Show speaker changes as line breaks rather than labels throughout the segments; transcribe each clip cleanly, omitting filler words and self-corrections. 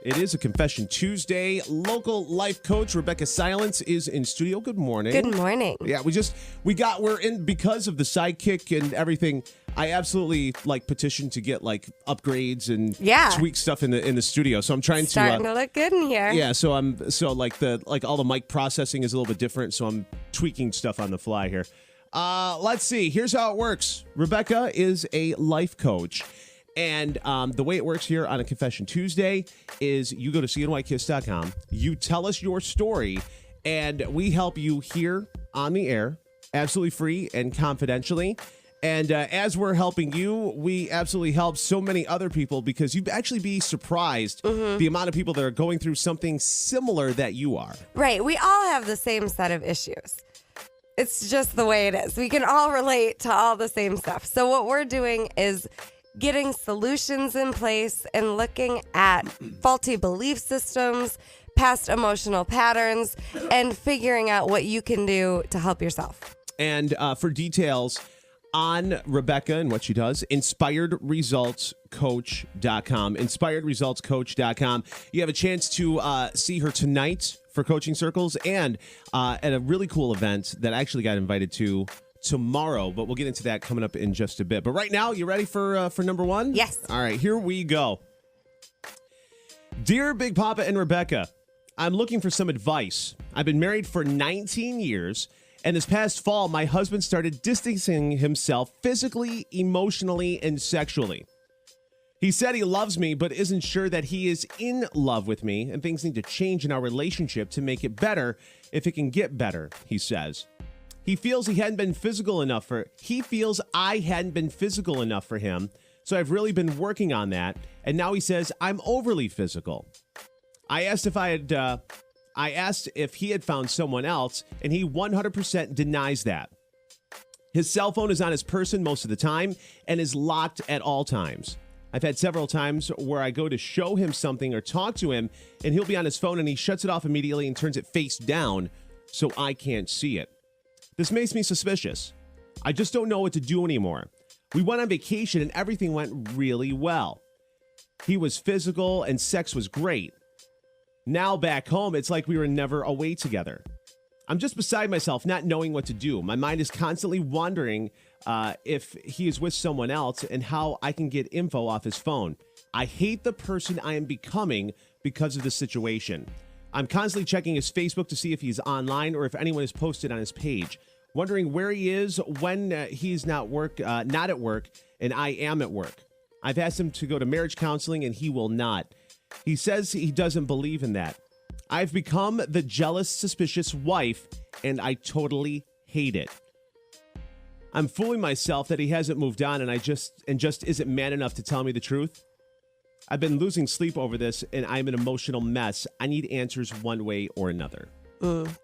It is a Confession Tuesday. Local life coach Rebecca Silence is in studio. Good morning.
Good morning.
Yeah, we're in because of the sidekick and everything. I absolutely petitioned to get upgrades and tweak stuff in the studio. So I'm trying
starting to look good in here.
Yeah, so all the mic processing is a little bit different. So I'm tweaking stuff on the fly here. Let's see. Here's how it works. Rebecca is a life coach. And the way it works here on a Confession Tuesday is you go to cnykiss.com, you tell us your story, and we help you here on the air, absolutely free and confidentially. And as we're helping you, we absolutely help so many other people because you'd actually be surprised the amount of people that are going through something similar that you are.
Right. We all have the same set of issues. It's just the way it is. We can all relate to all the same stuff. So what we're doing is getting solutions in place and looking at faulty belief systems, past emotional patterns, and figuring out what you can do to help yourself.
And for details on Rebecca and what she does, inspiredresultscoach.com. Inspiredresultscoach.com. You have a chance to see her tonight for coaching circles and at a really cool event that I actually got invited to tomorrow, but we'll get into that coming up in just a bit. But right now, you ready for number one?
Yes.
All right, here we go. Dear Big Papa and Rebecca, I'm looking for some advice. I've been married for 19 years, and this past fall, my husband started distancing himself physically, emotionally, and sexually. He said he loves me, but isn't sure that he is in love with me, and things need to change in our relationship to make it better if it can get better, he says. He feels I hadn't been physical enough for him, so I've really been working on that, and now he says I'm overly physical. I asked if he had found someone else, and he 100% denies that. His cell phone is on his person most of the time and is locked at all times. I've had several times where I go to show him something or talk to him, and he'll be on his phone and he shuts it off immediately and turns it face down so I can't see it. This makes me suspicious. I just don't know what to do anymore. We went on vacation and everything went really well. He was physical and sex was great. Now back home, it's like we were never away together. I'm just beside myself, not knowing what to do. My mind is constantly wondering if he is with someone else and how I can get info off his phone. I hate the person I am becoming because of this situation. I'm constantly checking his Facebook to see if he's online or if anyone has posted on his page. Wondering where he is when he's not at work, and I am at work. I've asked him to go to marriage counseling, and he will not. He says he doesn't believe in that. I've become the jealous, suspicious wife, and I totally hate it. I'm fooling myself that he hasn't moved on, and just isn't man enough to tell me the truth. I've been losing sleep over this, and I'm an emotional mess. I need answers one way or another.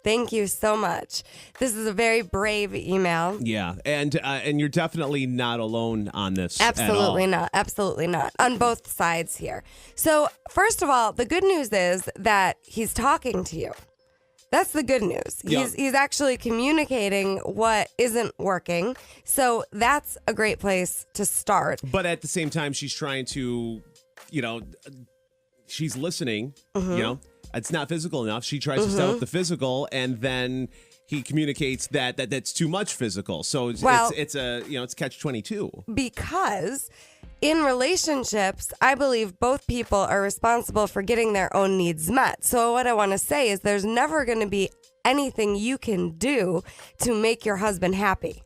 Thank you so much. This is a very brave email.
Yeah, and you're definitely not alone on this.
Absolutely not. Absolutely not. On both sides here. So, first of all, the good news is that he's talking to you. That's the good news.
Yeah.
He's actually communicating what isn't working. So that's a great place to start.
But at the same time, she's trying to, she's listening, It's not physical enough. She tries to set up the physical, and then he communicates that's too much physical. So it's catch-22.
Because in relationships, I believe both people are responsible for getting their own needs met. So what I want to say is there's never going to be anything you can do to make your husband happy.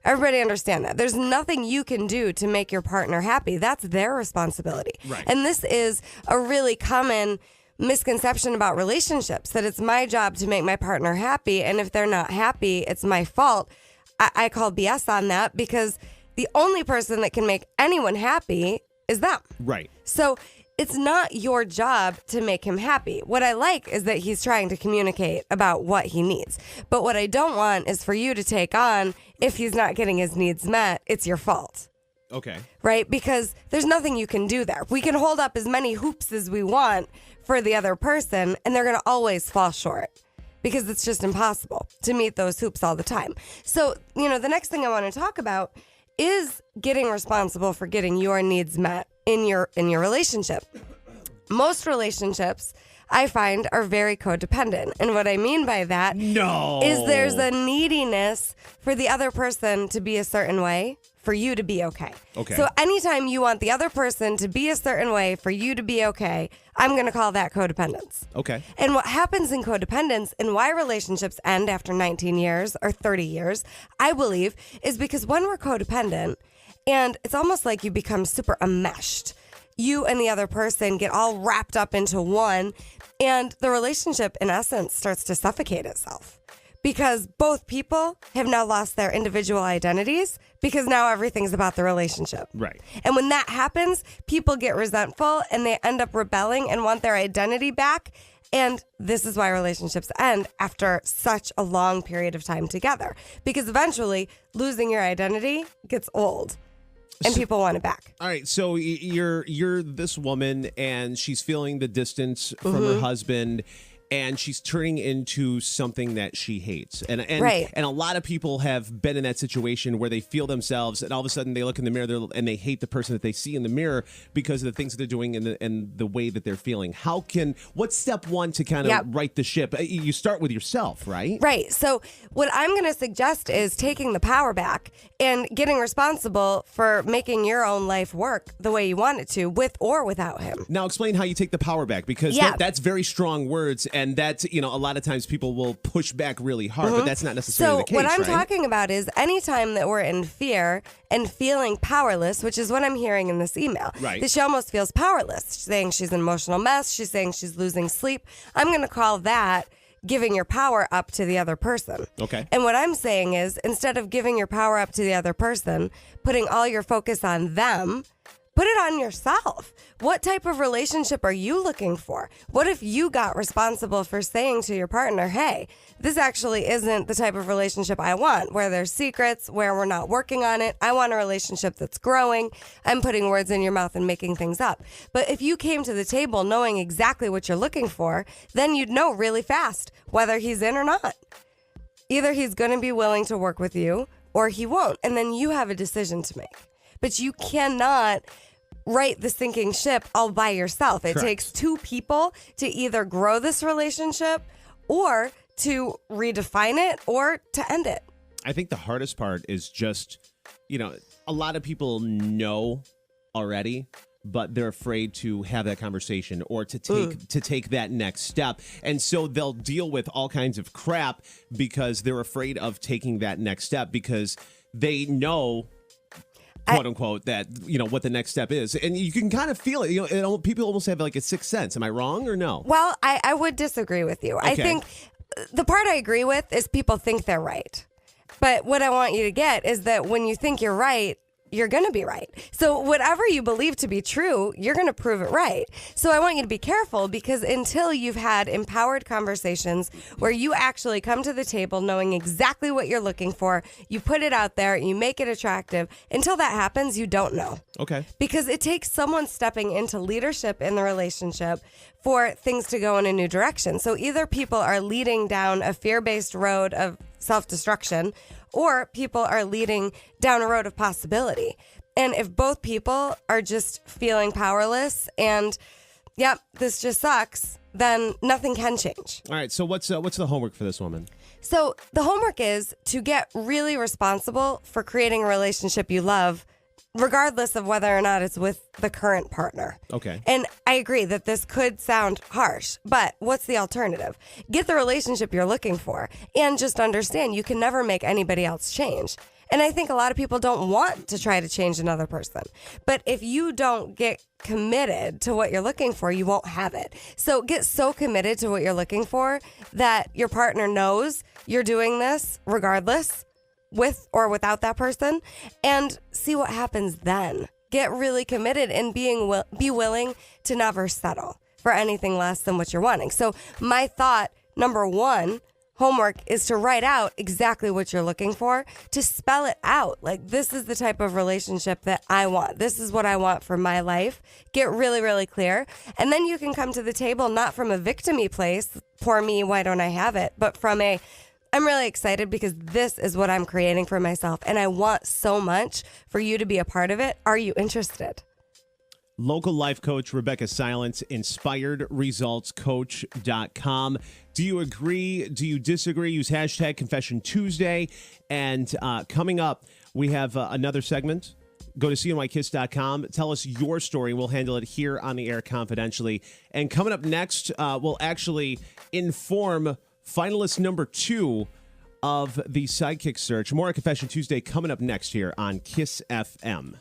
Everybody understand that. There's nothing you can do to make your partner happy. That's their responsibility.
Right.
And this is a really common misconception about relationships, that it's my job to make my partner happy, and if they're not happy, it's my fault. I call BS on that, because the only person that can make anyone happy is them.
Right.
So it's not your job to make him happy. What I like is that he's trying to communicate about what he needs. But what I don't want is for you to take on, if he's not getting his needs met, it's your fault.
Okay.
Right? Because there's nothing you can do there. We can hold up as many hoops as we want for the other person, and they're going to always fall short because it's just impossible to meet those hoops all the time. So, the next thing I want to talk about is getting responsible for getting your needs met in your relationship. Most relationships I find are very codependent. And what I mean by that is there's a neediness for the other person to be a certain way for you to be okay. So anytime you want the other person to be a certain way for you to be okay, I'm going to call that codependence.
Okay.
And what happens in codependence and why relationships end after 19 years or 30 years, I believe, is because when we're codependent, and it's almost like you become super enmeshed. You and the other person get all wrapped up into one, and the relationship, in essence, starts to suffocate itself because both people have now lost their individual identities because now everything's about the relationship.
Right.
And when that happens, people get resentful and they end up rebelling and want their identity back. And this is why relationships end after such a long period of time together, because eventually losing your identity gets old. And people want it back.
All right, so you're this woman, and she's feeling the distance from her husband, and she's turning into something that she hates. And
Right.
And a lot of people have been in that situation where they feel themselves, and all of a sudden they look in the mirror and they hate the person that they see in the mirror because of the things that they're doing and the way that they're feeling. What's step one to kind of right the ship? You start with yourself, right?
Right. So what I'm going to suggest is taking the power back and getting responsible for making your own life work the way you want it to, with or without him.
Now explain how you take the power back, because that's very strong words. And that's, a lot of times people will push back really hard, but that's not necessarily the case.
So what I'm
right?
talking about is anytime that we're in fear and feeling powerless, which is what I'm hearing in this email,
right,
that she almost feels powerless. She's saying she's an emotional mess. She's saying she's losing sleep. I'm going to call that giving your power up to the other person.
Okay.
And what I'm saying is, instead of giving your power up to the other person, putting all your focus on them, put it on yourself. What type of relationship are you looking for? What if you got responsible for saying to your partner, hey, this actually isn't the type of relationship I want, where there's secrets, where we're not working on it. I want a relationship that's growing. I'm putting words in your mouth and making things up. But if you came to the table knowing exactly what you're looking for, then you'd know really fast whether he's in or not. Either he's going to be willing to work with you or he won't. And then you have a decision to make. But you cannot right the sinking ship all by yourself. It takes two people to either grow this relationship or to redefine it or to end it.
I think the hardest part is just, a lot of people know already, but they're afraid to have that conversation or to take that next step. And so they'll deal with all kinds of crap because they're afraid of taking that next step, because they know, quote unquote, that what the next step is, and you can kind of feel it. People almost have like a sixth sense. Am I wrong or no?
Well, I would disagree with you.
Okay.
I think the part I agree with is people think they're right, but what I want you to get is that when you think you're right, you're going to be right. So whatever you believe to be true, you're going to prove it right. So I want you to be careful, because until you've had empowered conversations where you actually come to the table knowing exactly what you're looking for, you put it out there, you make it attractive, until that happens, you don't know.
Okay.
Because it takes someone stepping into leadership in the relationship for things to go in a new direction. So either people are leading down a fear-based road of self-destruction, or people are leading down a road of possibility. And if both people are just feeling powerless and, yep, this just sucks, then nothing can change.
All right, so what's the homework for this woman?
So the homework is to get really responsible for creating a relationship you love, regardless of whether or not it's with the current partner.
Okay.
And I agree that this could sound harsh, but what's the alternative? Get the relationship you're looking for, and just understand you can never make anybody else change. And I think a lot of people don't want to try to change another person. But if you don't get committed to what you're looking for, you won't have it. So get so committed to what you're looking for that your partner knows you're doing this regardless, with or without that person, and see what happens then. Get really committed and be willing to never settle for anything less than what you're wanting. So my thought, number one, homework, is to write out exactly what you're looking for, to spell it out. Like, this is the type of relationship that I want. This is what I want for my life. Get really, really clear. And then you can come to the table not from a victim-y place, poor me, why don't I have it, but from a, I'm really excited because this is what I'm creating for myself, and I want so much for you to be a part of it. Are you interested?
Local life coach Rebecca Silence, inspiredresultscoach.com. Do you agree? Do you disagree? Use hashtag Confession Tuesday. And coming up, we have another segment. Go to cnykiss.com. Tell us your story. We'll handle it here on the air confidentially. And coming up next, we'll actually inform finalist number 2 of the Sidekick search. More on Confession Tuesday coming up next here on Kiss FM.